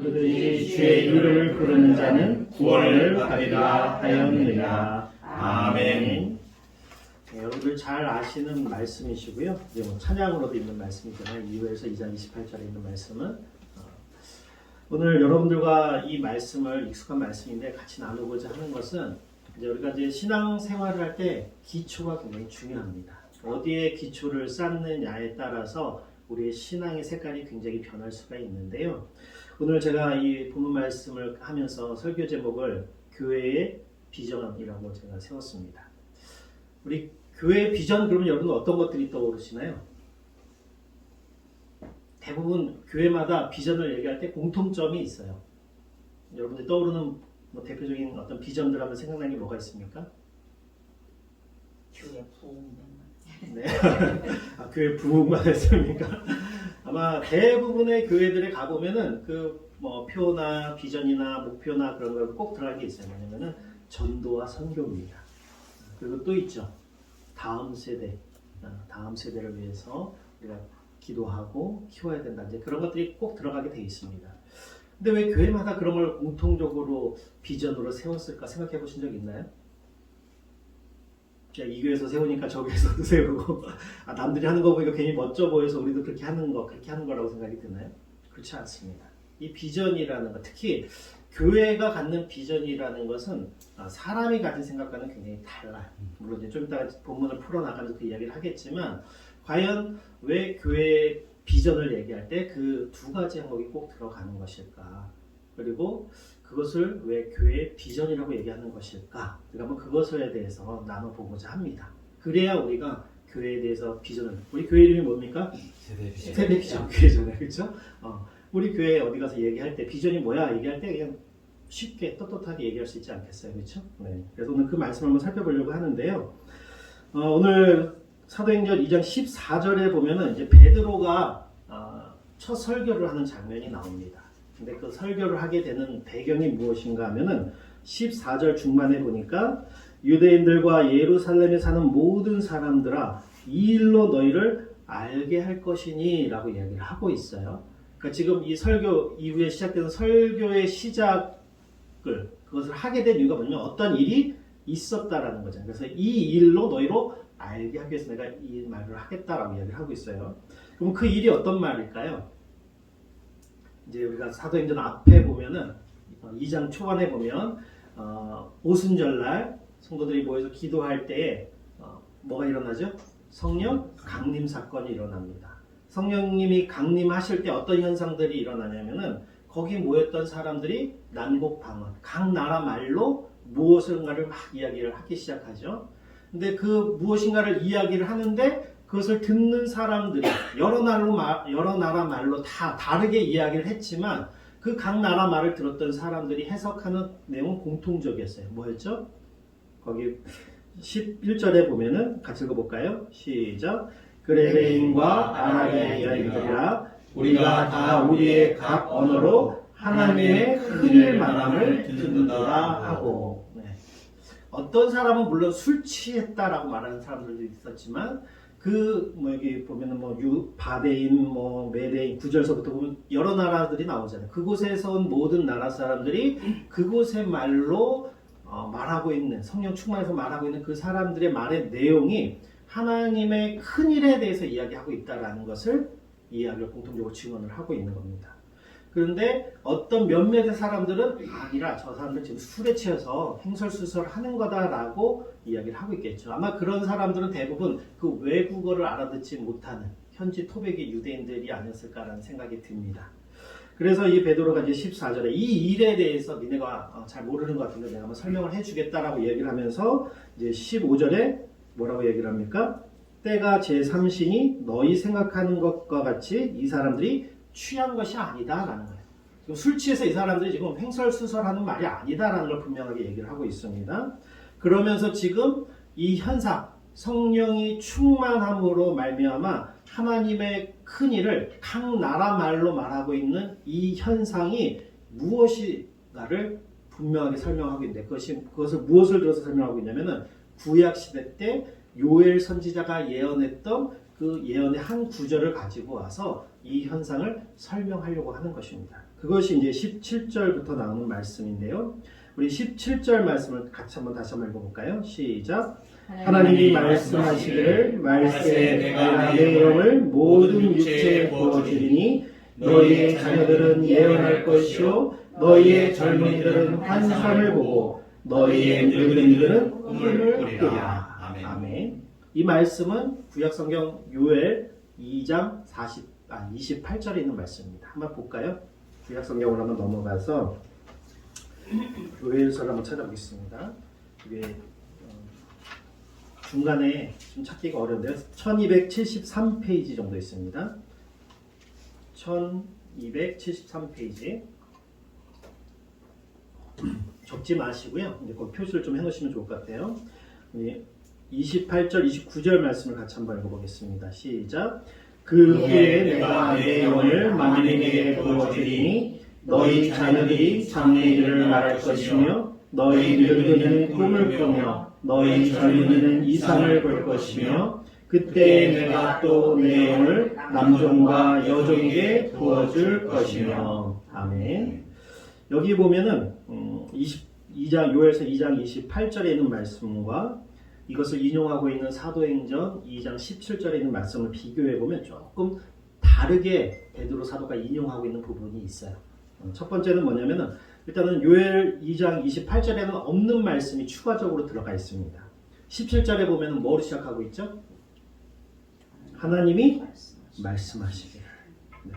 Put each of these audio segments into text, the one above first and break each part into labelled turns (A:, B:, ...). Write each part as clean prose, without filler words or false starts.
A: 그들이 주의 이름을 부르는 자는 구원을 받으리라 하였느니라. 아멘. 네, 여러분들 잘 아시는 말씀이시고요. 이제 뭐 찬양으로도 있는 말씀이잖아요. 2회에서 2장 28절에 있는 말씀은 오늘 여러분들과 이 말씀을 익숙한 말씀인데 같이 나누고자 하는 것은 이제 우리가 이제 신앙 생활을 할 때 기초가 굉장히 중요합니다. 어디에 기초를 쌓느냐에 따라서 우리의 신앙의 색깔이 굉장히 변할 수가 있는데요. 오늘 제가 이 본문 말씀을 하면서 설교 제목을 교회의 비전이라고 제가 세웠습니다. 우리 교회의 비전 그러면 여러분 어떤 것들이 떠오르시나요? 대부분 교회마다 비전을 얘기할 때 공통점이 있어요. 여러분들 떠오르는 뭐 대표적인 어떤 비전들 하면 생각나는 게 뭐가 있습니까?
B: 교회 부흥.
A: 네. 교회 부흥만 했습니까? 아마 대부분의 교회들에 가보면은 그 뭐 표나 비전이나 목표나 그런 걸 꼭 들어간 게 있어요. 뭐냐면은 전도와 선교입니다. 그리고 또 있죠. 다음 세대를 위해서 우리가 기도하고 키워야 된다. 이제 그런 것들이 꼭 들어가게 돼 있습니다. 근데 왜 교회마다 그런 걸 공통적으로 비전으로 세웠을까 생각해 보신 적 있나요? 이 교회에서 세우니까 저 교회에서도 세우고 남들이 하는 거 보니까 괜히 멋져 보여서 우리도 그렇게 하는 거라고 생각이 드나요? 그렇지 않습니다. 이 비전이라는 것, 특히 교회가 갖는 비전이라는 것은 사람이 가진 생각과는 굉장히 달라요. 물론 이제 좀 이따가 본문을 풀어나가면서 그 이야기를 하겠지만 과연 왜 교회의 비전을 얘기할 때 그 두 가지 항목이 꼭 들어가는 것일까? 그리고 그것을 왜 교회의 비전이라고 얘기하는 것일까? 우리가 한번 그것에 대해서 나눠보고자 합니다. 그래야 우리가 교회에 대해서 비전을, 우리 교회 이름이 뭡니까? 세대 비전 교회잖아요. 그렇죠? 우리 교회 어디 가서 얘기할 때 비전이 뭐야? 얘기할 때 그냥 쉽게 떳떳하게 얘기할 수 있지 않겠어요? 그렇죠? 네. 그래서 오늘 그 말씀을 한번 살펴보려고 하는데요. 오늘 사도행전 2장 14절에 보면은 이제 베드로가 첫 설교를 하는 장면이 나옵니다. 근데 그 설교를 하게 되는 배경이 무엇인가 하면은 14절 중반에 보니까 유대인들과 예루살렘에 사는 모든 사람들아 이 일로 너희를 알게 할 것이니 라고 이야기를 하고 있어요. 그러니까 지금 이 설교 이후에 시작되는 설교의 시작을 그것을 하게 된 이유가 뭐냐면 어떤 일이 있었다라는 거죠. 그래서 이 일로 너희로 알게 하기 위해서 내가 이 말을 하겠다라고 이야기를 하고 있어요. 그럼 그 일이 어떤 말일까요? 이제 우리가 사도행전 앞에 보면은 2장 초반에 보면 오순절날 성도들이 모여서 기도할 때에 뭐가 일어나죠? 성령 강림 사건이 일어납니다. 성령님이 강림하실 때 어떤 현상들이 일어나냐면은 거기 모였던 사람들이 난곡방언, 각 나라 말로 무엇인가를 막 이야기를 하기 시작하죠. 근데 그 무엇인가를 이야기를 하는데 그것을 듣는 사람들이 여러 나라 말로 다 다르게 이야기를 했지만 그 각 나라 말을 들었던 사람들이 해석하는 내용은 공통적이었어요. 뭐였죠? 거기 11절에 보면은 같이 읽어볼까요? 시작. 그레베인과 아라비아 여인들이라 우리가 다 우리의 각 언어로 하나님의 큰일 말함을 듣는다 하고. 어떤 사람은 물론 술 취했다라고 말하는 사람들도 있었지만 여기 보면은 바데인, 메데인, 9절서부터 보면 여러 나라들이 나오잖아요. 그곳에서 온 모든 나라 사람들이 그곳의 말로 말하고 있는, 성령 충만해서 말하고 있는 그 사람들의 말의 내용이 하나님의 큰 일에 대해서 이야기하고 있다라는 것을 이야기를 공통적으로 증언을 하고 있는 겁니다. 그런데 어떤 몇몇의 사람들은 아니라 저 사람들 지금 술에 취해서 횡설수설 하는 거다라고 이야기를 하고 있겠죠. 아마 그런 사람들은 대부분 그 외국어를 알아듣지 못하는 현지 토백의 유대인들이 아니었을까라는 생각이 듭니다. 그래서 이 베드로가 이제 14절에 이 일에 대해서 니네가 잘 모르는 것 같은데 내가 한번 설명을 해주겠다라고 얘기를 하면서 이제 15절에 뭐라고 얘기를 합니까? 때가 제3신이 너희 생각하는 것과 같이 이 사람들이 취한 것이 아니다라는 거예요. 술 취해서 이 사람들이 지금 횡설수설하는 말이 아니다라는 걸 분명하게 얘기를 하고 있습니다. 그러면서 지금 이 현상, 성령이 충만함으로 말미암아 하나님의 큰 일을 각 나라 말로 말하고 있는 이 현상이 무엇인가를 분명하게 설명하고 있는데 그것을 무엇을 들어서 설명하고 있냐면은 구약 시대 때 요엘 선지자가 예언했던 그 예언의 한 구절을 가지고 와서 이 현상을 설명하려고 하는 것입니다. 그것이 이제 17절부터 나오는 말씀인데요. 우리 17절 말씀을 같이 다시 한번 읽어볼까요? 시작. 하나님이 말씀하시기를 말세 내가 내 영을 모든 육체에 부어주리니 너희의 자녀들은 예언할 것이요 너희의 젊은이들은 환상을 보고 너희의 늙은이들은 꿈을 꾸리라. 아멘. 이 말씀은 구약성경 요엘 2장 28절에 있는 말씀입니다. 한번 볼까요? 구약성경으로 한번 넘어가서 요엘서를 한번 찾아보겠습니다. 이게 중간에 좀 찾기가 어려운데요. 1273페이지 정도 있습니다. 1273페이지 적지 마시고요. 이제 그 표시를 좀 해놓으시면 좋을 것 같아요. 28절, 29절 말씀을 같이 한번 읽어보겠습니다. 시작. 그 후에 내가 내 영을 만민에게 부어주리니 너희 자녀들이 장래일을 말할 것이며 너희 늙은이는 꿈을 꾸며 너희 젊은이는 이상을 볼 것이며 그때 내가 또 내 영을 남종과 여종에게 부어줄 것이며. 아멘. 여기 보면은 22장 요엘서 2장 28절에 있는 말씀과 이것을 인용하고 있는 사도행전 2장 17절에 있는 말씀을 비교해 보면 조금 다르게 베드로 사도가 인용하고 있는 부분이 있어요. 첫 번째는 뭐냐면은 일단은 요엘 2장 28절에는 없는 말씀이 추가적으로 들어가 있습니다. 17절에 보면은 뭐로 시작하고 있죠? 하나님이 말씀하시기를. 네.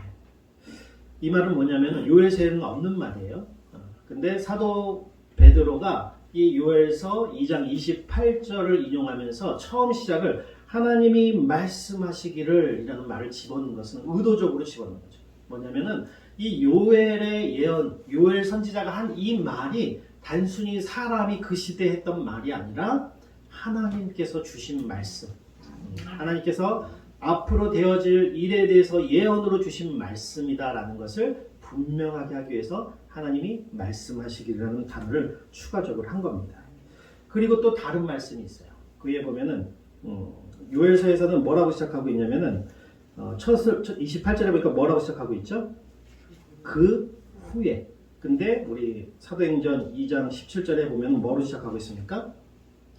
A: 이 말은 뭐냐면은 요엘서에는 없는 말이에요. 근데 사도 베드로가 이 요엘서 2장 28절을 인용하면서 처음 시작을 하나님이 말씀하시기를 이라는 말을 집어넣은 것은 의도적으로 집어넣은 거죠. 뭐냐면은 이 요엘의 예언, 요엘 선지자가 한 이 말이 단순히 사람이 그 시대에 했던 말이 아니라 하나님께서 주신 말씀, 하나님께서 앞으로 되어질 일에 대해서 예언으로 주신 말씀이다라는 것을 분명하게 하기 위해서 하나님이 말씀하시기라는 단어를 추가적으로 한 겁니다. 그리고 또 다른 말씀이 있어요. 그 위에 보면은 요엘서에서는 뭐라고 시작하고 있냐면은 28절에 보니까 뭐라고 시작하고 있죠? 그 후에. 근데 우리 사도행전 2장 17절에 보면 뭐로 시작하고 있습니까?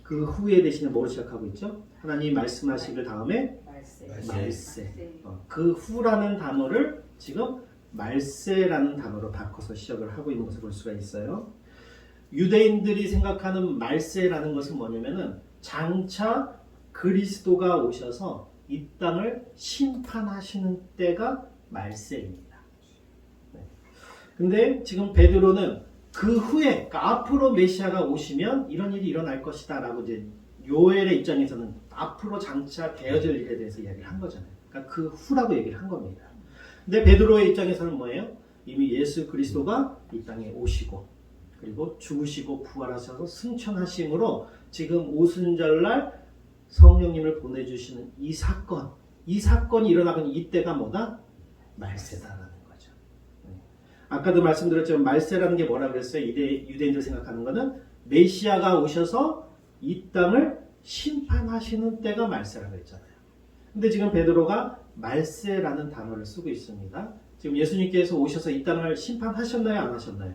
A: 그 후에 대신에 뭐로 시작하고 있죠? 하나님이 말씀하시길 다음에 말세. 그 후라는 단어를 지금 말세라는 단어로 바꿔서 시작을 하고 있는 것을 볼 수가 있어요. 유대인들이 생각하는 말세라는 것은 뭐냐면은 장차 그리스도가 오셔서 이 땅을 심판하시는 때가 말세입니다. 근데 지금 베드로는 그 후에, 그러니까 앞으로 메시아가 오시면 이런 일이 일어날 것이다 라고 이제 요엘의 입장에서는 앞으로 장차 되어질 일에 대해서 이야기를 한 거잖아요. 그러니까 그 후라고 얘기를 한 겁니다. 근데 베드로의 입장에서는 뭐예요? 이미 예수 그리스도가 이 땅에 오시고 그리고 죽으시고 부활하셔서 승천하심으로 지금 오순절날 성령님을 보내주시는 이 사건이 일어나는 이때가 뭐다? 말세다라는 거죠. 아까도 말씀드렸지만 말세라는 게 뭐라 그랬어요? 유대인들 생각하는 거는 메시아가 오셔서 이 땅을 심판하시는 때가 말세라고 했잖아요. 근데 지금 베드로가 말세라는 단어를 쓰고 있습니다. 지금 예수님께서 오셔서 이 땅을 심판하셨나요? 안 하셨나요?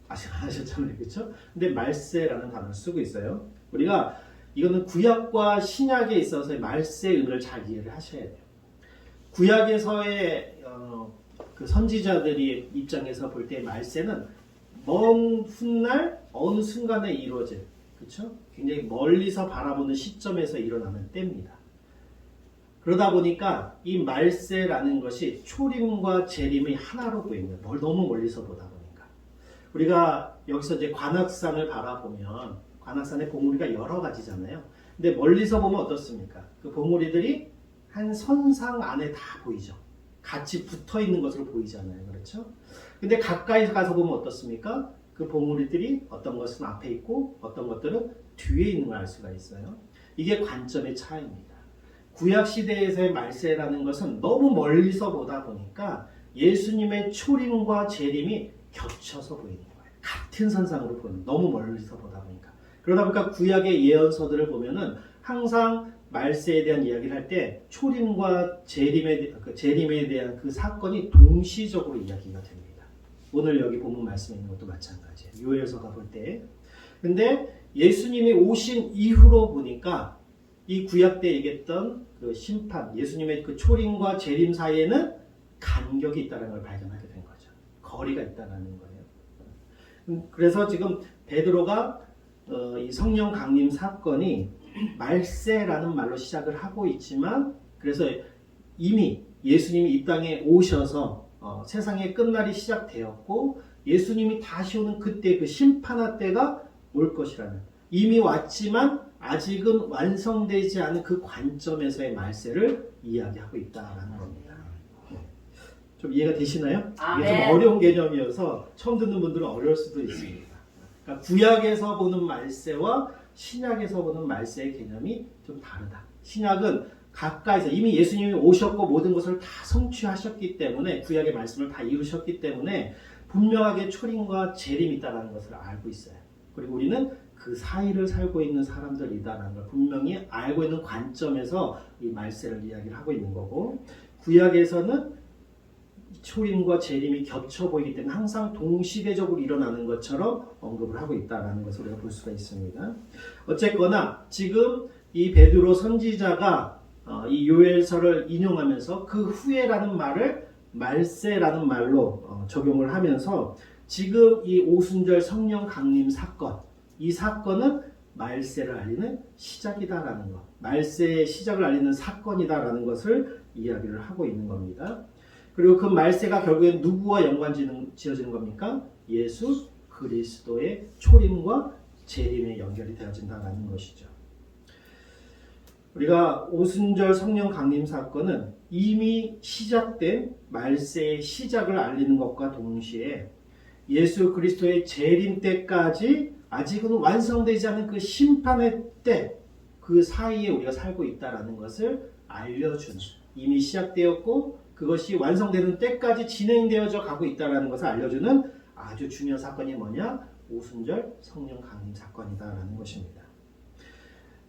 A: 아직 안 하셨잖아요. 그렇죠? 근데 말세라는 단어를 쓰고 있어요. 우리가 이거는 구약과 신약에 있어서 말세의 의미를 잘 이해를 하셔야 돼요. 구약에서의 그 선지자들이 입장에서 볼 때 말세는 먼 훗날 어느 순간에 이루어질, 그렇죠? 굉장히 멀리서 바라보는 시점에서 일어나는 때입니다. 그러다 보니까 이 말세라는 것이 초림과 재림이 하나로 보입니다. 너무 멀리서 보다 보니까. 우리가 여기서 이제 관악산을 바라보면 관악산의 봉우리가 여러 가지잖아요. 근데 멀리서 보면 어떻습니까? 그 봉우리들이 한 선상 안에 다 보이죠. 같이 붙어 있는 것으로 보이잖아요. 그렇죠? 근데 가까이 가서 보면 어떻습니까? 그 봉우리들이 어떤 것은 앞에 있고 어떤 것들은 뒤에 있는 걸 알 수가 있어요. 이게 관점의 차이입니다. 구약 시대에서의 말세라는 것은 너무 멀리서 보다 보니까 예수님의 초림과 재림이 겹쳐서 보이는 거예요. 같은 선상으로 보이는, 너무 멀리서 보다 보니까. 그러다 보니까 구약의 예언서들을 보면은 항상 말세에 대한 이야기를 할 때 초림과 재림에 대한 그 사건이 동시적으로 이야기가 됩니다. 오늘 여기 본문 말씀에 있는 것도 마찬가지예요. 요엘서 가볼 때. 근데 예수님이 오신 이후로 보니까 이 구약 때 얘기했던 그 심판, 예수님의 그 초림과 재림 사이에는 간격이 있다는 걸 발견하게 된 거죠. 거리가 있다는 거예요. 그래서 지금 베드로가 이 성령 강림 사건이 말세라는 말로 시작을 하고 있지만, 그래서 이미 예수님이 이 땅에 오셔서 세상의 끝날이 시작되었고 예수님이 다시 오는 그때 그 심판할 때가 올 것이라는, 이미 왔지만 아직은 완성되지 않은 그 관점에서의 말세를 이야기하고 있다는 겁니다. 좀 이해가 되시나요? 이게 좀 어려운 개념이어서 처음 듣는 분들은 어려울 수도 있습니다. 그러니까 구약에서 보는 말세와 신약에서 보는 말세의 개념이 좀 다르다. 신약은 가까이서 이미 예수님이 오셨고 모든 것을 다 성취하셨기 때문에, 구약의 말씀을 다 이루셨기 때문에 분명하게 초림과 재림이 있다는 것을 알고 있어요. 그리고 우리는 그 사이를 살고 있는 사람들이다라는 걸 분명히 알고 있는 관점에서 이 말세를 이야기를 하고 있는 거고, 구약에서는 초림과 재림이 겹쳐 보이기 때문에 항상 동시대적으로 일어나는 것처럼 언급을 하고 있다는 것을 우리가 볼 수가 있습니다. 어쨌거나 지금 이 베드로 선지자가 이 요엘서를 인용하면서 그 후에라는 말을 말세라는 말로 적용을 하면서 지금 이 오순절 성령 강림 사건, 이 사건은 말세를 알리는 시작이다라는 것, 말세의 시작을 알리는 사건이다라는 것을 이야기를 하고 있는 겁니다. 그리고 그 말세가 결국엔 누구와 연관 지어지는 겁니까? 예수 그리스도의 초림과 재림에 연결이 되어진다는 것이죠. 우리가 오순절 성령 강림 사건은 이미 시작된 말세의 시작을 알리는 것과 동시에 예수 그리스도의 재림 때까지 아직은 완성되지 않은 그 심판의 때, 그 사이에 우리가 살고 있다는 것을 알려주는, 이미 시작되었고 그것이 완성되는 때까지 진행되어져 가고 있다는 것을 알려주는 아주 중요한 사건이 뭐냐? 오순절 성령 강림 사건이다라는 것입니다.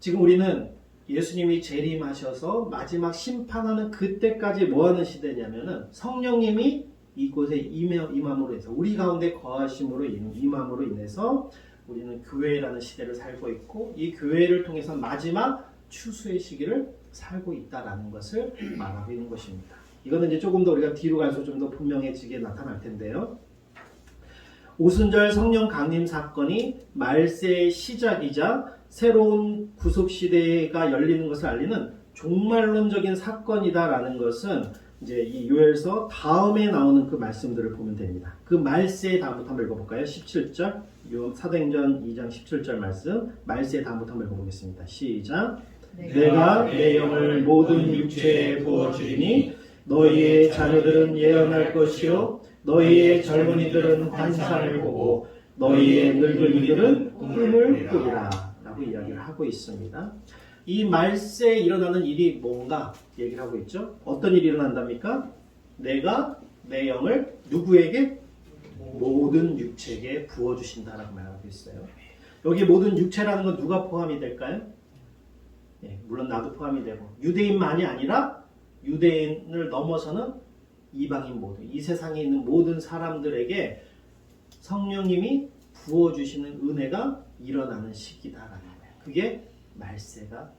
A: 지금 우리는 예수님이 재림하셔서 마지막 심판하는 그때까지 뭐하는 시대냐면은 성령님이 이곳에 임함으로 해서, 우리 가운데 거하심으로 임함으로 인해서 우리는 교회라는 시대를 살고 있고, 이 교회를 통해서 마지막 추수의 시기를 살고 있다라는 것을 말하고 있는 것입니다. 이거는 이제 조금 더 우리가 뒤로 갈수록 좀 더 분명해지게 나타날 텐데요. 오순절 성령 강림 사건이 말세의 시작이자 새로운 구속 시대가 열리는 것을 알리는 종말론적인 사건이다라는 것은 이제 이 요엘서 다음에 나오는 그 말씀들을 보면 됩니다. 그 말세의 다음부터 한번 읽어볼까요? 17절, 사도행전 2장 17절 말씀, 말세의 다음부터 한번 읽어보겠습니다. 시작. 내가 내 영을 모든 육체에 부어주리니 너희의 자녀들은 예언할 것이요 너희의 젊은이들은 환상을 보고 너희의 늙은이들은 꿈을 꾸리라 라고 이야기를 하고 있습니다. 이 말세에 일어나는 일이 뭔가 얘기를 하고 있죠. 어떤 일이 일어난답니까? 내가 내 영을 누구에게? 모든 육체에게 부어주신다라고 말하고 있어요. 여기 모든 육체라는 건 누가 포함이 될까요? 네, 물론 나도 포함이 되고, 유대인만이 아니라 유대인을 넘어서는 이방인 모두, 이 세상에 있는 모든 사람들에게 성령님이 부어주시는 은혜가 일어나는 시기다라는 거예요. 그게 말세가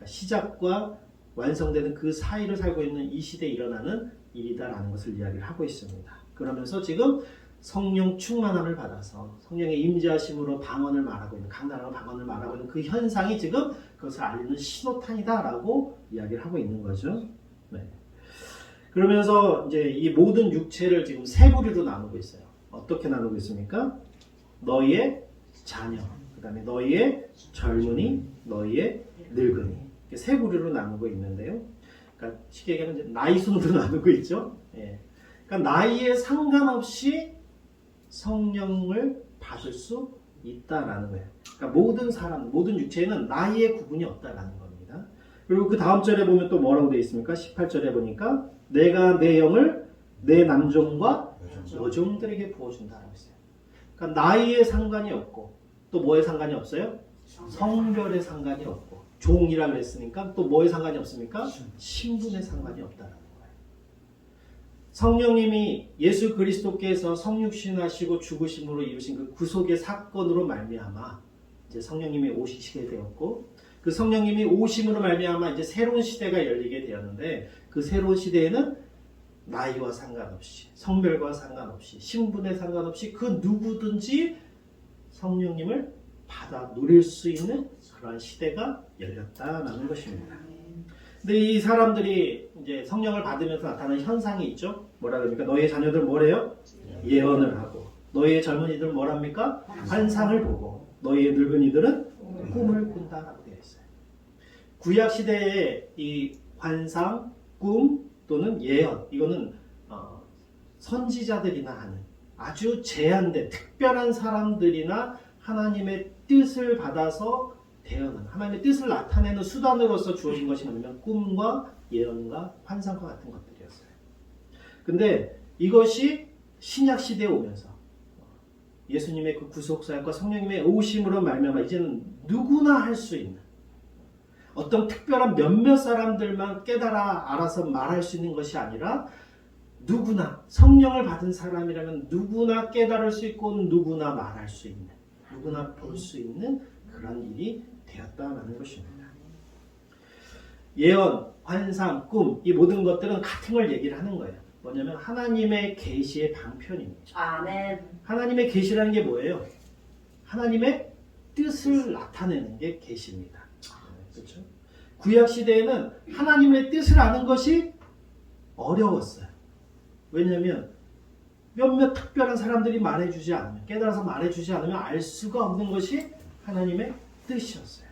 A: 시작과 완성되는 그 사이를 살고 있는 이 시대에 일어나는 일이다라는 것을 이야기를 하고 있습니다. 그러면서 지금 성령 충만함을 받아서 성령의 임재하심으로 방언을 말하고 있는, 강단하고 방언을 말하고 있는 그 현상이 지금 그것을 알리는 신호탄이다라고 이야기를 하고 있는 거죠. 네. 그러면서 이제 이 모든 육체를 지금 세 부류로 나누고 있어요. 어떻게 나누고 있습니까? 너희의 자녀, 그 다음에 너희의 젊은이, 너희의 늙은이, 세 부류로 나누고 있는데요. 그러니까 쉽게 얘기하면 이제 나이 순으로 나누고 있죠. 예. 그러니까 나이에 상관없이 성령을 받을 수 있다라는 거예요. 그러니까 모든 사람, 모든 육체에는 나이의 구분이 없다라는 겁니다. 그리고 그 다음 절에 보면 또 뭐라고 되어 있습니까? 18절에 보니까 내가 내 영을 내 남종과 여종들에게 부어준다라고 했어요. 그러니까 나이에 상관이 없고 또 뭐에 상관이 없어요? 성별에 상관이 없고 종이라 그랬으니까 또 뭐에 상관이 없습니까? 신분에 상관이 없다는 거예요. 성령님이 예수 그리스도께서 성육신하시고 죽으심으로 이루신 그 구속의 사건으로 말미암아 이제 성령님이 오시게 되었고, 그 성령님이 오심으로 말미암아 이제 새로운 시대가 열리게 되었는데, 그 새로운 시대에는 나이와 상관없이, 성별과 상관없이, 신분에 상관없이 그 누구든지 성령님을 받아 누릴 수 있는 그러한 시대가 열렸다라는 것입니다. 근데 이 사람들이 이제 성령을 받으면서 나타나는 현상이 있죠. 뭐라 그러니까 너희의 자녀들 뭐래요? 예언을 하고, 너희의 젊은이들은 뭐랍니까? 환상을 보고, 너희의 늙은이들은 꿈을 꾼다라고 되어 있어요. 구약 시대의 이 환상, 꿈 또는 예언, 이거는 선지자들이나 하는 아주 제한된 특별한 사람들이나 하나님의 뜻을 받아서 대언하는, 하나님의 뜻을 나타내는 수단으로서 주어진 것이 뭐냐면 꿈과 예언과 환상과 같은 것들이었어요. 근데 이것이 신약 시대에 오면서 예수님의 그 구속사역과 성령님의 오심으로 말미암아 이제는 누구나 할 수 있는, 어떤 특별한 몇몇 사람들만 깨달아 알아서 말할 수 있는 것이 아니라 누구나, 성령을 받은 사람이라면 누구나 깨달을 수 있고 누구나 말할 수 있는, 누구나 볼 수 있는 그런 일이 되었다는 것입니다. 예언, 환상, 꿈, 이 모든 것들은 같은 걸 얘기를 하는 거예요. 뭐냐면 하나님의 계시의 방편입니다.
B: 아멘.
A: 하나님의 계시라는 게 뭐예요? 하나님의 뜻을 나타내는 게 계시입니다. 그렇죠? 구약 시대에는 하나님의 뜻을 아는 것이 어려웠어요. 왜냐하면 몇몇 특별한 사람들이 말해주지 않으면, 깨달아서 말해주지 않으면 알 수가 없는 것이 하나님의 뜻이었어요.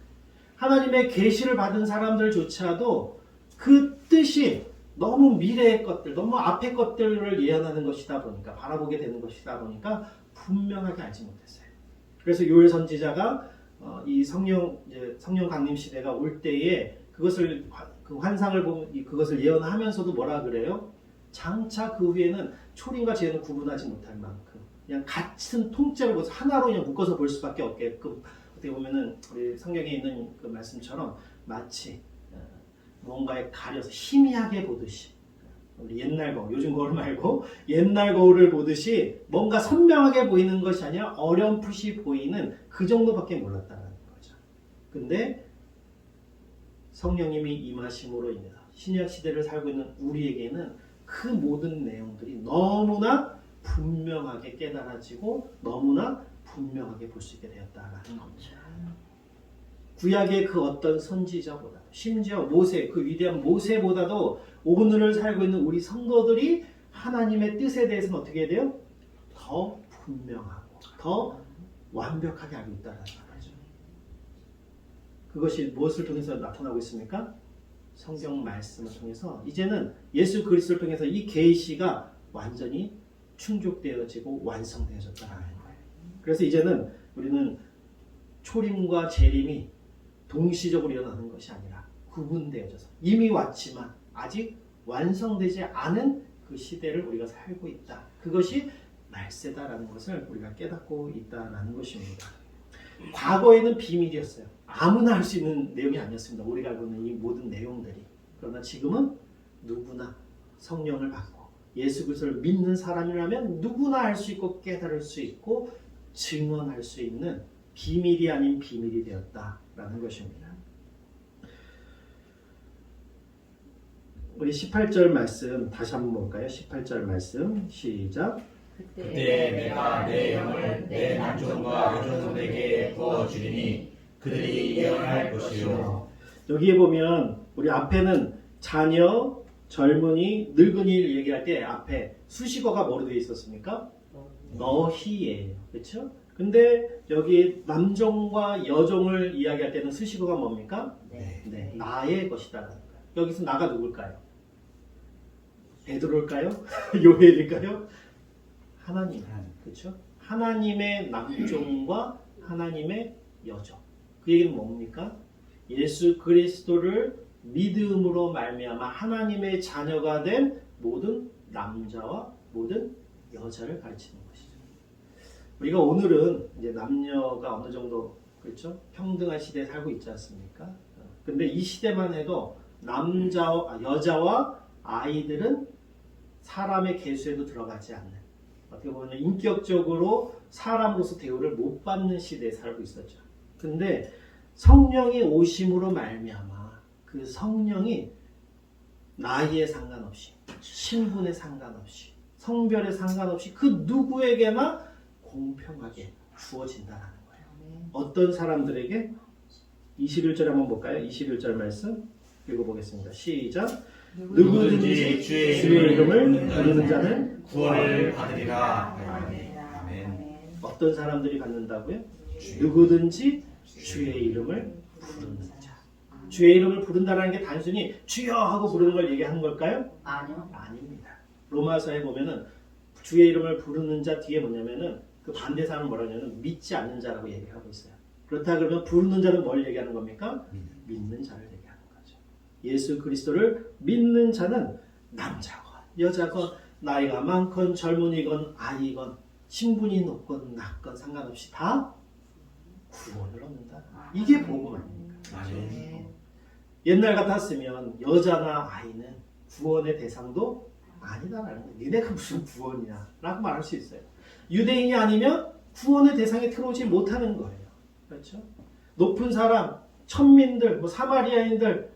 A: 하나님의 계시를 받은 사람들조차도 그 뜻이 너무 미래의 것들, 너무 앞의 것들을 예언하는 것이다 보니까, 바라보게 되는 것이다 보니까 분명하게 알지 못했어요. 그래서 요엘 선지자가 이 성령 강림 시대가 올 때에 그것을, 그 환상을 보면 그것을 예언하면서도 뭐라 그래요? 장차 그 후에는 초림과 재현을 구분하지 못할 만큼 그냥 같은 통째로 하나로 그냥 묶어서 볼 수밖에 없게끔, 어떻게 보면은 우리 성경에 있는 그 말씀처럼 마치 뭔가에 가려서 희미하게 보듯이, 우리 옛날 거울, 요즘 거울 말고 옛날 거울을 보듯이 뭔가 선명하게 보이는 것이 아니라 어렴풋이 보이는 그 정도밖에 몰랐다는 거죠. 근데 성령님이 임하심으로 인해서 신약 시대를 살고 있는 우리에게는 그 모든 내용들이 너무나 분명하게 깨달아지고 너무나 분명하게 볼 수 있게 되었다라는 겁니다. 구약의 그 어떤 선지자보다, 심지어 모세, 그 위대한 모세보다도 오늘을 살고 있는 우리 성도들이 하나님의 뜻에 대해서는 어떻게 해야 돼요? 더 분명하고 더 완벽하게 알고 있다는 거죠. 그것이 무엇을 통해서 나타나고 있습니까? 성경 말씀을 통해서 이제는 예수 그리스도를 통해서 이 계시가 완전히 충족되어지고 완성되어졌다는 거예요. 그래서 이제는 우리는 초림과 재림이 동시적으로 일어나는 것이 아니라 구분되어져서 이미 왔지만 아직 완성되지 않은 그 시대를 우리가 살고 있다. 그것이 말세다라는 것을 우리가 깨닫고 있다는 것입니다. 과거에는 비밀이었어요. 아무나 할 수 있는 내용이 아니었습니다. 우리가 알고 있는 이 모든 내용들이. 그러나 지금은 누구나 성령을 받고 예수 그리스도를 믿는 사람이라면 누구나 알 수 있고 깨달을 수 있고 증언할 수 있는 비밀이 아닌 비밀이 되었다라는 것입니다. 우리 18절 말씀 다시 한번 볼까요? 18절 말씀 시작.
C: 그때 내가 내 영을 내 남종과 여종들에게 부어주리니 그들이 예언할 것이요.
A: 여기에 보면 우리 앞에는 자녀, 젊은이, 늙은이를 얘기할 때 앞에 수식어가 뭐로 되어 있었습니까? 너희예요. 그렇죠? 근데 여기 남종과 여종을 이야기할 때는 수식어가 뭡니까? 네, 나의 것이다. 여기서 나가 누굴까요? 베드로일까요? 요엘일까요? 하나님. 그렇죠? 하나님의 남종과 하나님의 여종. 그 얘기는 뭡니까? 예수 그리스도를 믿음으로 말미암아 하나님의 자녀가 된 모든 남자와 모든 여자를 가르치는 것이죠. 우리가 오늘은 이제 남녀가 어느 정도 그렇죠? 평등한 시대에 살고 있지 않습니까? 근데 이 시대만 해도 여자와 아이들은 사람의 계수에도 들어가지 않는, 어떻게 보면 인격적으로 사람으로서 대우를 못 받는 시대에 살고 있었죠. 근데 성령이 오심으로 말미암아 그 성령이 나이에 상관없이, 신분에 상관없이, 성별에 상관없이 그 누구에게나 공평하게 주어진다는 거예요. 어떤 사람들에게? 21절 한번 볼까요? 21절 말씀 읽어보겠습니다. 시작. 누구든지 주의 이름을 부르는 자는
C: 구원을 받으리라.
B: 아멘.
A: 어떤 사람들이 받는다고요? 누구든지 주의 이름을 부르는 자. 주의 이름을 부른다는 게 단순히 주여 하고 부르는 걸 얘기하는 걸까요?
B: 아니요.
A: 아닙니다. 로마서에 보면은 주의 이름을 부르는 자 뒤에 뭐냐면은 그 반대사는 뭐라고 하냐면 믿지 않는 자라고 얘기하고 있어요. 그렇다 그러면 부르는 자는 뭘 얘기하는 겁니까? 믿는 자를 얘기하는 거죠. 예수 그리스도를 믿는 자는 남자건 여자건 나이가 많건 젊은이건 아이건 신분이 높건 낮건 상관없이 다 구원을 얻는다. 이게 복음 아닙니까?
C: 아멘.
A: 옛날 같았으면 여자나 아이는 구원의 대상도 아니다라는 거예요. 니네가 무슨 구원이냐 라고 말할 수 있어요. 유대인이 아니면 구원의 대상에 들어오지 못하는 거예요. 그렇죠? 높은 사람, 천민들, 뭐 사마리아인들,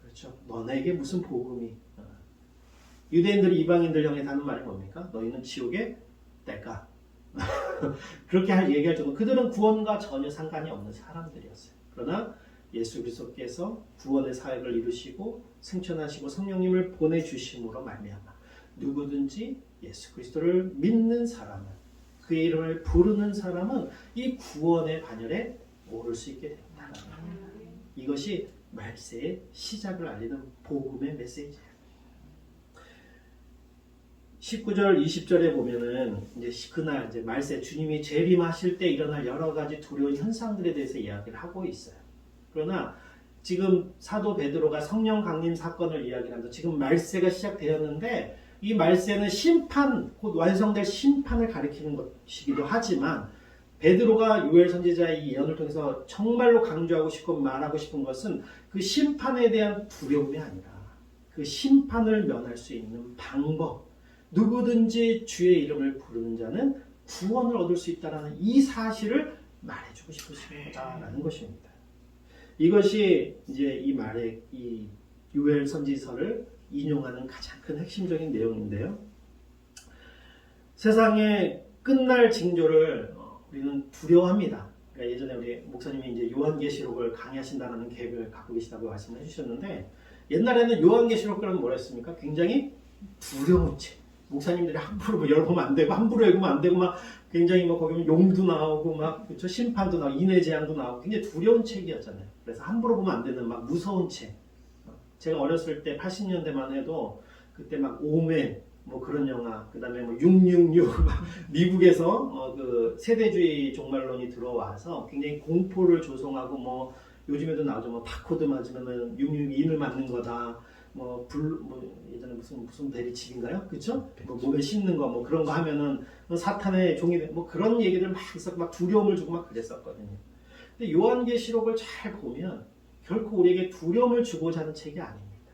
A: 그렇죠? 너네에게 무슨 복음이? 유대인들이 이방인들 향해 하는 말이 뭡니까? 너희는 지옥의 때가. 그렇게 얘기할 정도. 그들은 구원과 전혀 상관이 없는 사람들이었어요. 그러나 예수 그리스도께서 구원의 사역을 이루시고 승천하시고 성령님을 보내주심으로 말미암아 누구든지 예수 그리스도를 믿는 사람은, 그의 이름을 부르는 사람은 이 구원의 반열에 오를 수 있게 된다. 이것이 말세의 시작을 알리는 복음의 메시지예요. 19절, 20절에 보면은 이제 그날 이제 말세 주님이 재림하실 때 일어날 여러 가지 두려운 현상들에 대해서 이야기를 하고 있어요. 그러나 지금 사도 베드로가 성령 강림 사건을 이야기하면서 지금 말세가 시작되었는데 이 말세는 심판, 곧 완성될 심판을 가리키는 것이기도 하지만 베드로가 요엘 선지자의 이 예언을 통해서 정말로 강조하고 싶고 말하고 싶은 것은 그 심판에 대한 두려움이 아니라 그 심판을 면할 수 있는 방법, 누구든지 주의 이름을 부르는 자는 구원을 얻을 수 있다는 이 사실을 말해주고 싶으신 거다라는 것입니다. 이것이 이제 이 말의 이 요엘 선지서를 인용하는 가장 큰 핵심적인 내용인데요. 세상의 끝날 징조를 우리는 두려워합니다. 그러니까 예전에 우리 목사님이 이제 요한계시록을 강의하신다는 계획을 갖고 계시다고 말씀해 주셨는데 옛날에는 요한계시록 그러면 뭐라 했습니까? 굉장히 두려운 책. 목사님들이 함부로 뭐 열어보면 안 되고 함부로 읽으면 안 되고 막 굉장히 뭐 거기 보면 용도 나오고 막 그렇죠? 심판도 나오고 인해 재앙도 나오고 굉장히 두려운 책이었잖아요. 그래서 함부로 보면 안 되는 막 무서운 책. 제가 어렸을 때 80년대만 해도 그때 막 오맨 뭐 그런 영화, 그다음에 뭐 666 미국에서 그 세대주의 종말론이 들어와서 굉장히 공포를 조성하고 뭐 요즘에도 나오죠. 뭐 바코드 맞으면은 666인을 맞는 거다. 뭐 예전에 무슨 베리칩인가요? 그렇죠? 뭐 몸에 씹는 거 뭐 그런 거 하면은 사탄의 종이 뭐 그런 얘기들 막 있었고 막 두려움을 주고 막 그랬었거든요. 근데 요한계시록을 잘 보면 결코 우리에게 두려움을 주고자 하는 책이 아닙니다.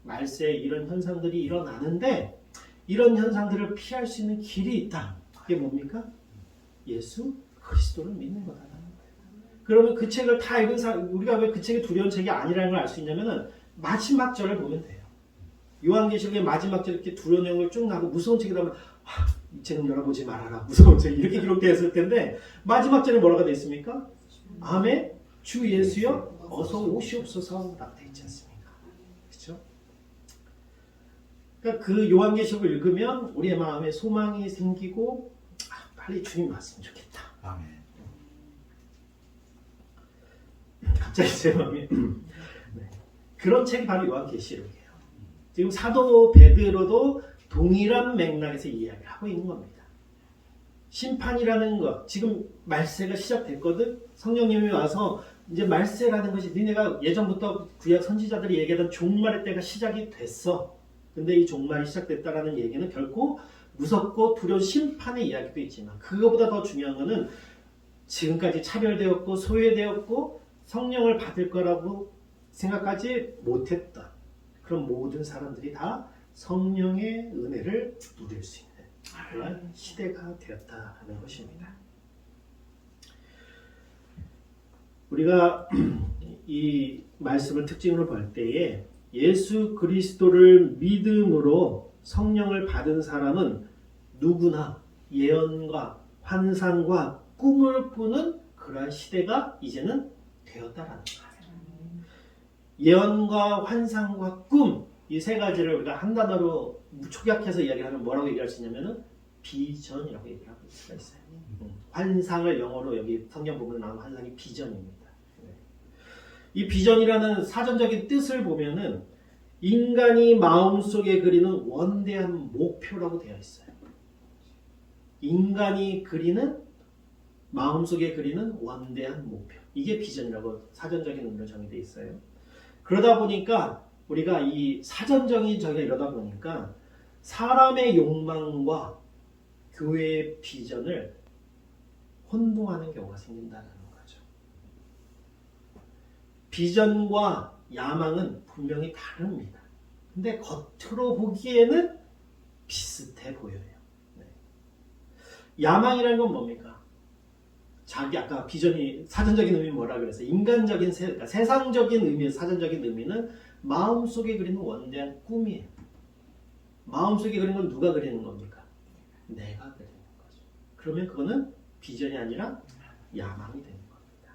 A: 말세에 이런 현상들이 일어나는데 이런 현상들을 피할 수 있는 길이 있다. 그게 뭡니까? 예수 그리스도를 믿는 거다라는 거예요. 그러면 그 책을 다 읽은 사람, 우리가 왜 그 책이 두려운 책이 아니라는 걸 알 수 있냐면은 마지막 절을 보면 돼요. 요한계시록의 마지막 절 이렇게 두려운 내용을 쭉 나고 무서운 책이라면 이 책은 열어보지 말아라. 무서운 책 이렇게 기록되어 있을 텐데 마지막 절에 뭐라고 되어 있습니까? 아멘. 주 예수여 어서 오시옵소서라고 되어 있지 않습니까? 그렇죠? 그러니까 그 요한계시록을 읽으면 우리의 마음에 소망이 생기고 빨리 주님 왔으면 좋겠다.
C: 아멘.
A: 갑자기 제 마음이 네. 그런 책이 바로 요한계시록이에요. 지금 사도 베드로도 동일한 맥락에서 이야기를 하고 있는 겁니다. 심판이라는 것, 지금 말세가 시작됐거든. 성령님이 와서 이제 말세라는 것이 니네가 예전부터 구약 선지자들이 얘기하던 종말의 때가 시작이 됐어. 근데 이 종말이 시작됐다라는 얘기는 결코 무섭고 두려운 심판의 이야기도 있지만 그거보다 더 중요한 것은 지금까지 차별되었고 소외되었고 성령을 받을 거라고 생각하지 못했던 그런 모든 사람들이 다 성령의 은혜를 누릴 수 있는 그런 시대가 되었다는 것입니다. 우리가 이 말씀을 특징으로 볼 때에 예수 그리스도를 믿음으로 성령을 받은 사람은 누구나 예언과 환상과 꿈을 꾸는 그러한 시대가 이제는 되었다라는 거예요. 예언과 환상과 꿈, 이 세 가지를 우리가 한 단어로 축약해서 이야기하면 뭐라고 얘기할 수 있냐면은 비전이라고 얘기를 하고 수가 있어요. 환상을 영어로 여기 성경 부분에 나오는 환상이 비전입니다. 이 비전이라는 사전적인 뜻을 보면은 인간이 마음속에 그리는 원대한 목표라고 되어 있어요. 인간이 그리는 마음속에 그리는 원대한 목표. 이게 비전이라고 사전적인 의미로 정의되어 있어요. 그러다 보니까 우리가 이 사전적인 정의가 이러다 보니까 사람의 욕망과 교회의 비전을 혼동하는 경우가 생긴다는 거죠. 비전과 야망은 분명히 다릅니다. 근데 겉으로 보기에는 비슷해 보여요. 네. 야망이라는 건 뭡니까? 자기 아까 비전이 사전적인 의미 뭐라 그랬어요? 인간적인 그러니까 세상적인 의미, 사전적인 의미는 마음속에 그리는 원대한 꿈이에요. 마음속에 그리는 건 누가 그리는 겁니까? 내가 그리는 거죠. 그러면 그거는 비전이 아니라 야망이 되는 겁니다.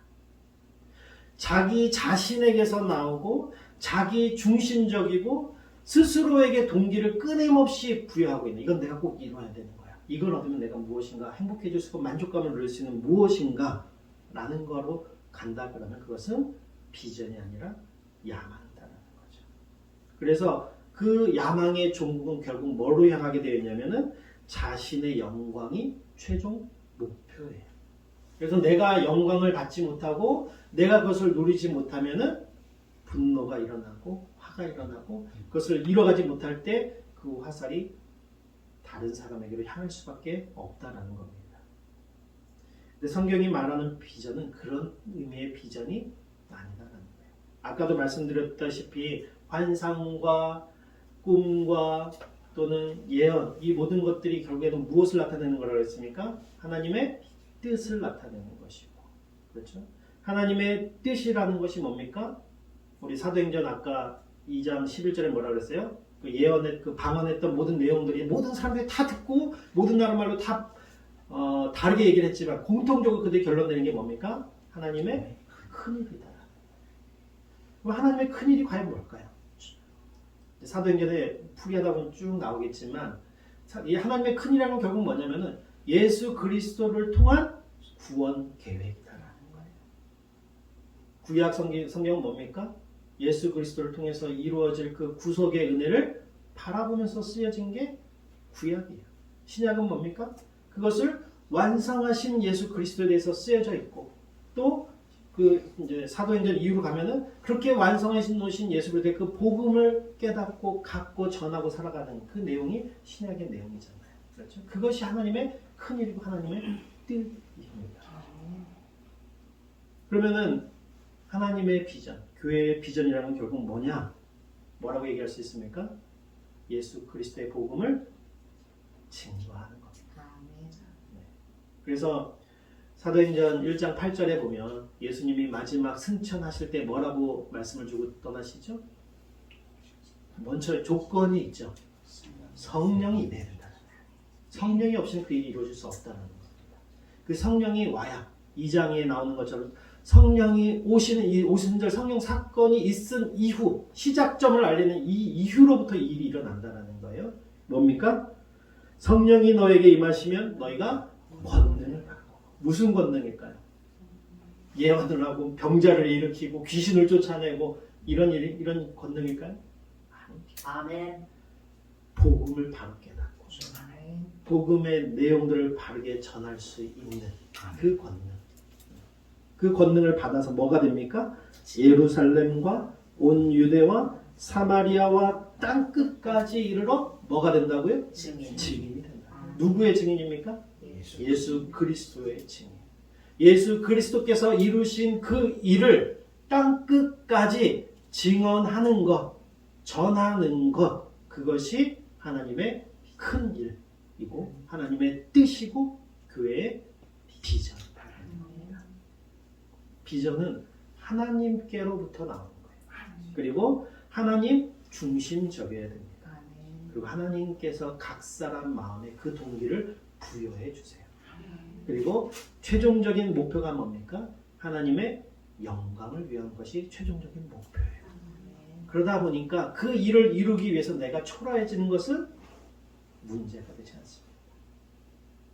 A: 자기 자신에게서 나오고 자기 중심적이고 스스로에게 동기를 끊임없이 부여하고 있는, 이건 내가 꼭 이뤄야 되는 거야. 이걸 얻으면 내가 무엇인가 행복해질 수 있고 만족감을 누릴 수 있는 무엇인가 라는 거로 간다 그러면 그것은 비전이 아니라 야망이다라는 거죠. 그래서 그 야망의 종국은 결국 뭐로 향하게 되어 있냐면은 자신의 영광이 최종 목표예요. 그래서 내가 영광을 받지 못하고 내가 그것을 누리지 못하면은 분노가 일어나고 화가 일어나고 그것을 이뤄가지 못할 때 그 화살이 다른 사람에게로 향할 수밖에 없다라는 겁니다. 근데 성경이 말하는 비전은 그런 의미의 비전이 아니다라는 거예요. 아까도 말씀드렸다시피 환상과 꿈과 또는 예언, 이 모든 것들이 결국에는 무엇을 나타내는 거라고 했습니까? 하나님의 뜻을 나타내는 것이고, 그렇죠? 하나님의 뜻이라는 것이 뭡니까? 우리 사도행전 아까 2장 11절에 뭐라 그랬어요? 그 예언의 그 방언했던 모든 내용들이 모든 사람들이 다 듣고 모든 나라 말로 다 다르게 얘기를 했지만 공통적으로 그들이 결론 내는 게 뭡니까? 하나님의 큰일이다. 그럼 하나님의 큰일이 과연 뭘까요? 사도행전에 풀이하다 보면 쭉 나오겠지만 이 하나님의 큰일이라는 건 결국 뭐냐면은 예수 그리스도를 통한 구원 계획이다라는 거예요. 구약 성경은 뭡니까? 예수 그리스도를 통해서 이루어질 그 구속의 은혜를 바라보면서 쓰여진 게 구약이에요. 신약은 뭡니까? 그것을 완성하신 예수 그리스도에 대해서 쓰여져 있고 또 그 이제 사도행전 이후로 가면은 그렇게 완성하신 노신 예수 그리스도의 그 복음을 깨닫고 갖고 전하고 살아가는 그 내용이 신약의 내용이잖아요. 그렇죠? 그것이 하나님의 큰 일이고 하나님의 뜻입니다. 그러면은 하나님의 비전, 교회의 비전이라는 건 결국 뭐냐? 뭐라고 얘기할 수 있습니까? 예수 그리스도의 복음을 증거하는 겁니다. 네. 그래서 사도행전 1장 8절에 보면 예수님이 마지막 승천하실 때 뭐라고 말씀을 주고 떠나시죠? 먼저 조건이 있죠. 성령이 임해야 된다. 성령이 없이는 그 일이 이루어질 수 없다는 겁니다. 그 성령이 와야 2장에 나오는 것처럼 성령이 오시는 이 오순절 성령 사건이 있은 이후 시작점을 알리는 이 이후로부터 이 일이 일어난다는 거예요. 뭡니까? 성령이 너에게 임하시면 너희가 권능을 받고. 무슨 권능일까요? 예언을 하고 병자를 일으키고 귀신을 쫓아내고 이런 권능일까요?
B: 아멘.
A: 복음을 바로 깨닫고 복음의 내용들을 바르게 전할 수 있는 그 권능. 그 권능을 받아서 뭐가 됩니까? 예루살렘과 온 유대와 사마리아와 땅끝까지 이르러 뭐가 된다고요? 증인이 된다. 누구의 증인입니까? 예수 그리스도의 증인. 예수 그리스도께서 이루신 그 일을 땅끝까지 증언하는 것, 전하는 것, 그것이 하나님의 큰 일이고 하나님의 뜻이고 교회의 비전. 비전은 하나님께로부터 나오는 거예요. 그리고 하나님 중심적이어야 됩니다. 그리고 하나님께서 각 사람 마음에 그 동기를 부여해 주세요. 그리고 최종적인 목표가 뭡니까? 하나님의 영광을 위한 것이 최종적인 목표예요. 그러다 보니까 그 일을 이루기 위해서 내가 초라해지는 것은 문제가 되지 않습니다.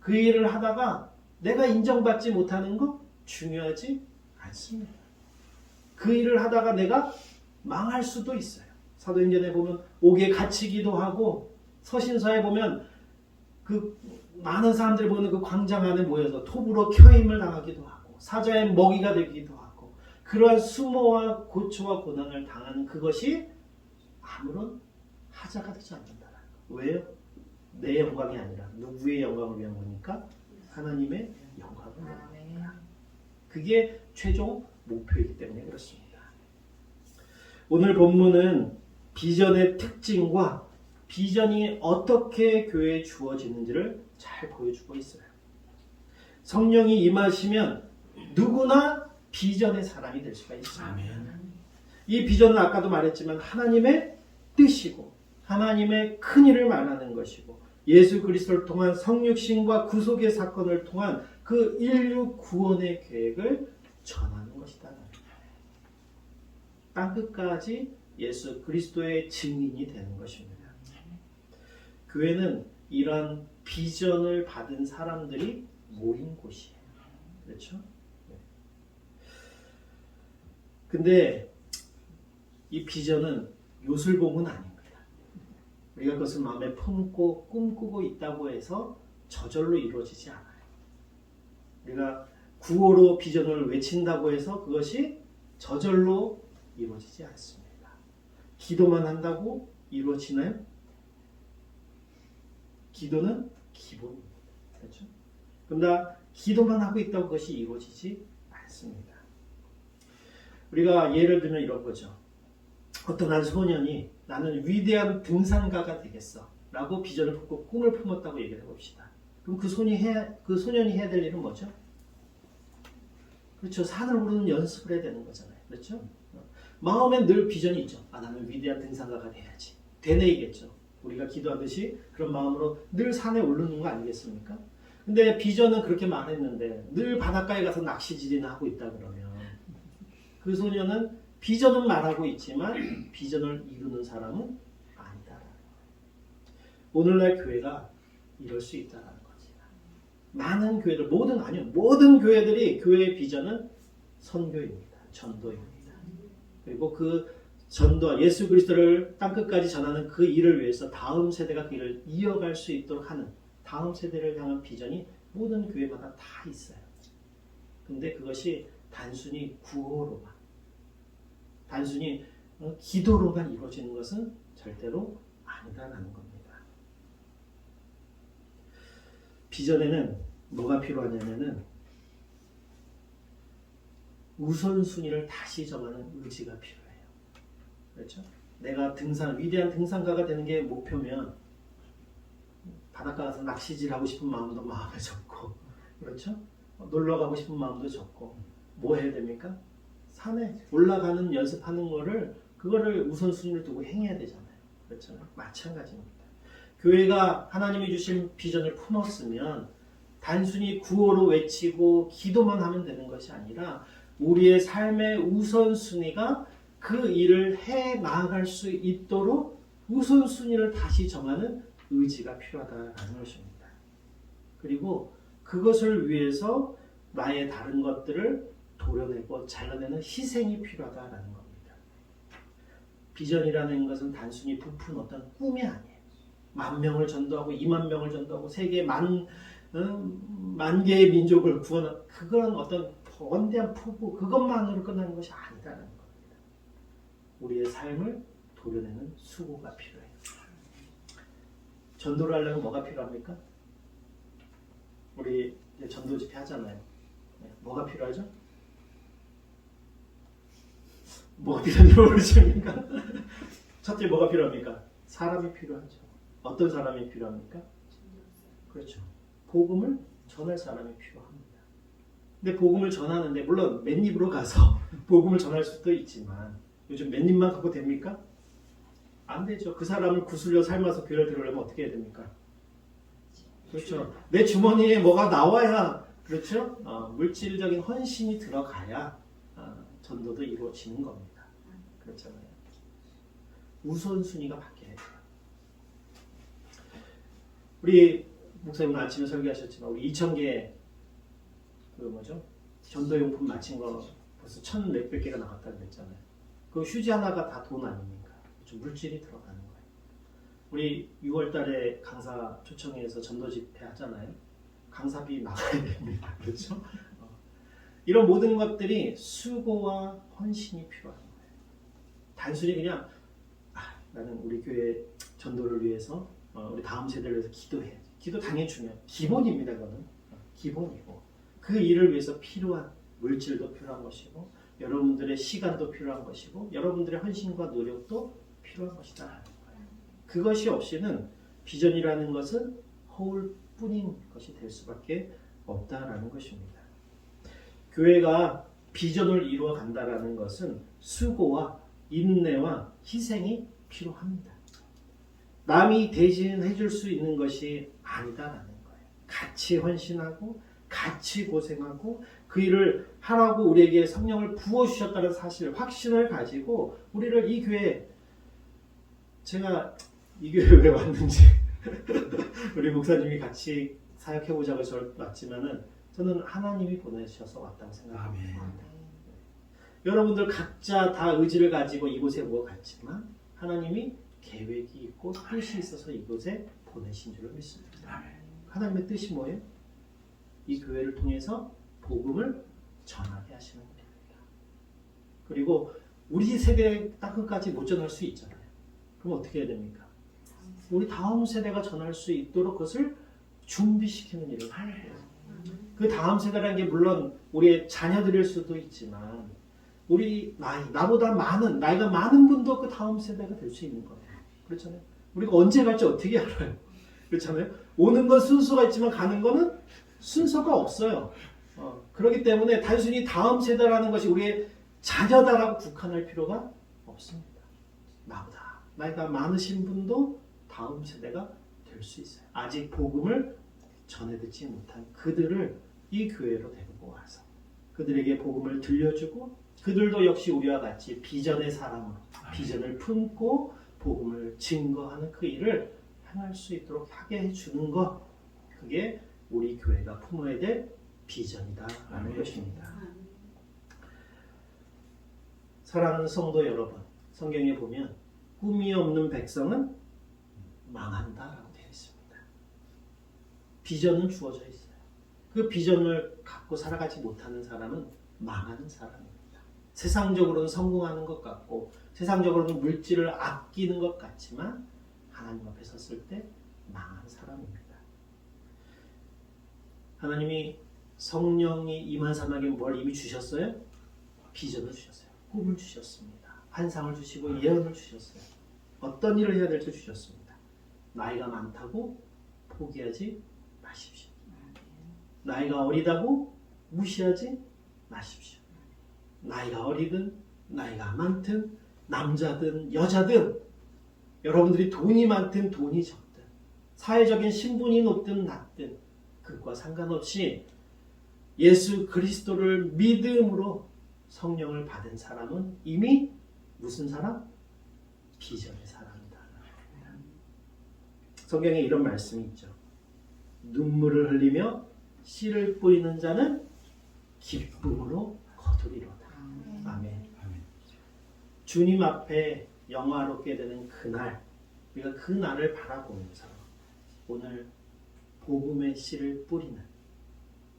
A: 그 일을 하다가 내가 인정받지 못하는 거 중요하지 않습니다. 그 일을 하다가 내가 망할 수도 있어요. 사도행전에 보면 옥에 갇히기도 하고 서신서에 보면 그 많은 사람들이 보는 그 광장 안에 모여서 톱으로 켜임을 당하기도 하고 사자의 먹이가 되기도 하고 그러한 수모와 고초와 고난을 당하는 그것이 아무런 하자가 되지 않는다는 거. 왜요? 내 영광이 아니라 누구의 영광을 위한 거니까? 하나님의 영광을 위한 겁니다. 그게 최종 목표이기 때문에 그렇습니다. 오늘 본문은 비전의 특징과 비전이 어떻게 교회에 주어지는지를 잘 보여주고 있어요. 성령이 임하시면 누구나 비전의 사람이 될 수가 있어요.
C: 아멘.
A: 이 비전은 아까도 말했지만 하나님의 뜻이고 하나님의 큰 일을 말하는 것이고 예수 그리스도를 통한 성육신과 구속의 사건을 통한 그 인류 구원의 계획을 전하는 것이다. 땅끝까지 예수 그리스도의 증인이 되는 것입니다. 교회는 이런 비전을 받은 사람들이 모인 곳이에요. 그렇죠? 네. 근데 이 비전은 요술봉은 아닙니다. 우리가 그것을 마음에 품고 꿈꾸고 있다고 해서 저절로 이루어지지 않아요. 우리가 구호로 비전을 외친다고 해서 그것이 저절로 이루어지지 않습니다. 기도만 한다고 이루어지나요? 기도는 기본입니다. 그렇죠? 그러나 기도만 하고 있다고 그것이 이루어지지 않습니다. 우리가 예를 들면 이런 거죠. 어떤 한 소년이 나는 위대한 등산가가 되겠어 라고 비전을 품고 꿈을 품었다고 얘기를 해봅시다. 그럼 그 소년이 해야 될 일은 뭐죠? 그렇죠. 산을 오르는 연습을 해야 되는 거잖아요. 그렇죠? 마음에 늘 비전이 있죠. 나는 위대한 등산가가 돼야지. 되뇌이겠죠. 우리가 기도하듯이 그런 마음으로 늘 산에 오르는 거 아니겠습니까? 근데 비전은 그렇게 말했는데 늘 바닷가에 가서 낚시질이나 하고 있다 그러면 그 소년은 비전은 말하고 있지만 비전을 이루는 사람은 아니다. 오늘날 교회가 이럴 수 있다는 거지. 많은 교회들, 모든 교회들이 교회의 비전은 선교입니다. 전도입니다. 그리고 그 전도, 예수 그리스도를 땅끝까지 전하는 그 일을 위해서 다음 세대가 그 일을 이어갈 수 있도록 하는 다음 세대를 향한 비전이 모든 교회마다 다 있어요. 근데 그것이 단순히 구호로만, 단순히 기도로만 이루어지는 것은 절대로 아니다라는 겁니다. 비전에는 뭐가 필요하냐면은 우선순위를 다시 정하는 의지가 필요해요. 그렇죠? 내가 위대한 등산가가 되는 게 목표면 바닷가 가서 낚시질하고 싶은 마음도 마음에 적고, 그렇죠? 놀러 가고 싶은 마음도 적고, 뭐 해야 됩니까? 산에 올라가는 연습하는 그거를 우선순위를 두고 행해야 되잖아요. 그렇잖아요. 마찬가지입니다. 교회가 하나님이 주신 비전을 품었으면 단순히 구호로 외치고 기도만 하면 되는 것이 아니라 우리의 삶의 우선순위가 그 일을 해 나아갈 수 있도록 우선순위를 다시 정하는 의지가 필요하다는 것입니다. 그리고 그것을 위해서 나의 다른 것들을 도려내고 잘라내는 희생이 필요하다는 겁니다. 비전이라는 것은 단순히 부푼 어떤 꿈이 아니에요. 10,000명을 전도하고 20,000명을 전도하고 세계 만 개의 민족을 구원하는 그건 어떤 원대한 포부 그것만으로 끝나는 것이 아니다라는 겁니다. 우리의 삶을 도려내는 수고가 필요해요. 전도를 하려면 뭐가 필요합니까? 우리 이제 전도 집회 하잖아요. 뭐가 필요하죠? 뭐가 필요한지 모르십니까? 첫째 뭐가 필요합니까? 사람이 필요하죠. 어떤 사람이 필요합니까? 그렇죠. 복음을 전할 사람이 필요합니다. 근데 복음을 전하는데 물론 맨입으로 가서 복음을 전할 수도 있지만 요즘 맨입만 갖고 됩니까? 안 되죠. 그 사람을 구슬려 삶아서 교회를 들으려면 어떻게 해야 됩니까? 그렇죠. 내 주머니에 뭐가 나와야 그렇죠. 물질적인 헌신이 들어가야 전도도 이루어지는 겁니다. 그렇잖아요. 우선순위가 바뀌어야 돼요. 우리 목사님 아침에 설교하셨지만 우리 2,000개 그 뭐죠? 전도용품 마친 거 벌써 1,000 몇백 개가 나갔다고 그랬잖아요. 그 휴지 하나가 다 돈 아닙니까? 좀 물질이 들어가는 거예요. 우리 6월달에 강사 초청해서 전도 집회 하잖아요. 강사비 나가야 됩니다. 그렇죠? 이런 모든 것들이 수고와 헌신이 필요한 거예요. 단순히 그냥 나는 우리 교회 전도를 위해서 우리 다음 세대를 위해서 기도해야지. 기도 당연히 중요해요. 기본입니다. 그거는 기본이고 그 일을 위해서 필요한 물질도 필요한 것이고 여러분들의 시간도 필요한 것이고 여러분들의 헌신과 노력도 필요한 것이다. 그것이 없이는 비전이라는 것은 허울뿐인 것이 될 수밖에 없다라는 것입니다. 교회가 비전을 이루어 간다라는 것은 수고와 인내와 희생이 필요합니다. 남이 대신해 줄 수 있는 것이 아니다라는 거예요. 같이 헌신하고 같이 고생하고 그 일을 하라고 우리에게 성령을 부어주셨다는 사실, 확신을 가지고 우리를 이 교회, 제가 이 교회에 왜 왔는지 우리 목사님이 같이 사역해보자고 저를 왔지만은 저는 하나님이 보내셔서 왔다고 생각합니다. 여러분들 각자 다 의지를 가지고 이곳에 모여갔지만 하나님이 계획이 있고 뜻이 있어서 이곳에 보내신 줄을 믿습니다. 하나님의 뜻이 뭐예요? 이 교회를 통해서 복음을 전하게 하시는 겁니다. 그리고 우리 세대 땅끝까지 못 전할 수 있잖아요. 그럼 어떻게 해야 됩니까? 우리 다음 세대가 전할 수 있도록 그것을 준비시키는 일을 하는 거예요. 그 다음 세대라는 게 물론 우리의 자녀들일 수도 있지만 우리 나보다 나이가 많은 분도 그 다음 세대가 될 수 있는 거예요. 그렇잖아요. 우리가 언제 갈지 어떻게 알아요? 그렇잖아요. 오는 건 순서가 있지만 가는 거는 순서가 없어요. 그렇기 때문에 단순히 다음 세대라는 것이 우리의 자녀다라고 국한할 필요가 없습니다. 나보다 나이가 많으신 분도 다음 세대가 될 수 있어요. 아직 복음을 전해 듣지 못한 그들을 이 교회로 데리고 와서 그들에게 복음을 들려주고 그들도 역시 우리와 같이 비전의 사람으로 비전을 품고 복음을 증거하는 그 일을 행할 수 있도록 하게 해주는 것, 그게 우리 교회가 품어야 될 비전이다라는 것입니다. 사랑하는 성도 여러분, 성경에 보면 꿈이 없는 백성은 망한다라고 되어 있습니다. 비전은 주어져 있어요. 그 비전을 갖고 살아가지 못하는 사람은 망하는 사람입니다. 세상적으로는 성공하는 것 같고 세상적으로는 물질을 아끼는 것 같지만 하나님 앞에 섰을 때 망한 사람입니다. 하나님이 성령이 임한 사람에게 뭘 이미 주셨어요? 비전을 주셨어요. 꿈을 주셨습니다. 환상을 주시고 예언을 주셨어요. 어떤 일을 해야 될지 주셨습니다. 나이가 많다고 포기하지 마십시오. 나이가 어리다고 무시하지 마십시오. 나이가 어리든 나이가 많든 남자든 여자든 여러분들이 돈이 많든 돈이 적든 사회적인 신분이 높든 낮든 그것과 상관없이 예수 그리스도를 믿음으로 성령을 받은 사람은 이미 무슨 사람? 비전의 사람이다. 성경에 이런 말씀이 있죠. 눈물을 흘리며 씨를 뿌리는 자는 기쁨으로 거두리로다. 아멘. 주님 앞에 영화롭게 되는 그날, 우리가 그 날을 바라보면서 오늘 복음의 씨를 뿌리는,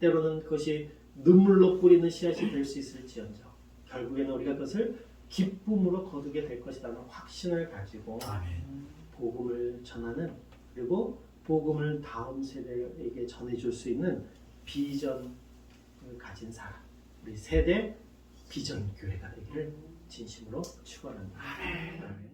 A: 때로는 그것이 눈물로 뿌리는 씨앗이 될 수 있을지언정 결국에는 우리가 그것을 기쁨으로 거두게 될 것이라는 확신을 가지고 복음을 전하는, 그리고 복음을 다음 세대에게 전해줄 수 있는 비전을 가진 사람, 우리 세대 비전 교회가 되기를 진심으로 축원합니다. 아멘.